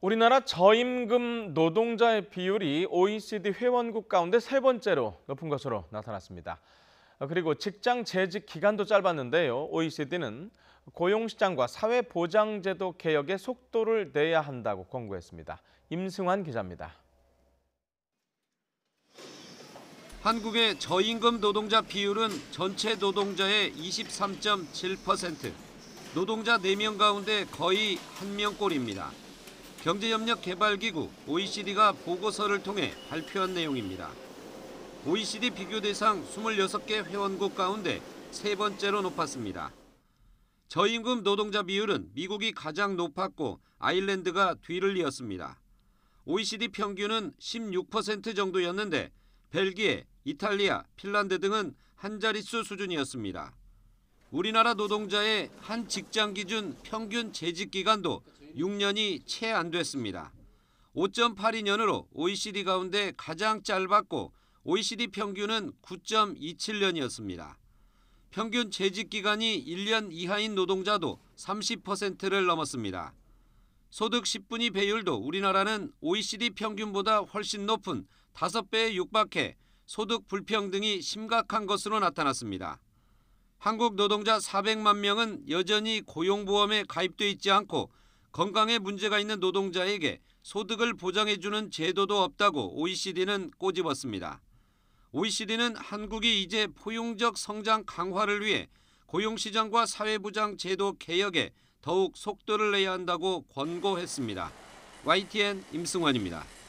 우리나라 저임금 노동자의 비율이 OECD 회원국 가운데 세 번째로 높은 것으로 나타났습니다. 그리고 직장 재직 기간도 짧았는데요. OECD는 고용시장과 사회보장제도 개혁에 속도를 내야 한다고 권고했습니다. 임승환 기자입니다. 한국의 저임금 노동자 비율은 전체 노동자의 23.7%, 노동자 4명 가운데 거의 1명꼴입니다. 경제협력개발기구 OECD가 보고서를 통해 발표한 내용입니다. OECD 비교 대상 26개 회원국 가운데 세 번째로 높았습니다. 저임금 노동자 비율은 미국이 가장 높았고 아일랜드가 뒤를 이었습니다. OECD 평균은 16% 정도였는데 벨기에, 이탈리아, 핀란드 등은 한 자릿수 수준이었습니다. 우리나라 노동자의 한 직장 기준 평균 재직 기간도 6년이 채 안 됐습니다. 5.82년으로 OECD 가운데 가장 짧았고 OECD 평균은 9.27년이었습니다. 평균 재직 기간이 1년 이하인 노동자도 30%를 넘었습니다. 소득 10분위 배율도 우리나라는 OECD 평균보다 훨씬 높은 5배에 육박해 소득 불평등이 심각한 것으로 나타났습니다. 한국 노동자 400만 명은 여전히 고용보험에 가입돼 있지 않고 건강에 문제가 있는 노동자에게 소득을 보장해주는 제도도 없다고 OECD는 꼬집었습니다. OECD는 한국이 이제 포용적 성장 강화를 위해 고용시장과 사회보장 제도 개혁에 더욱 속도를 내야 한다고 권고했습니다. YTN 임승환입니다.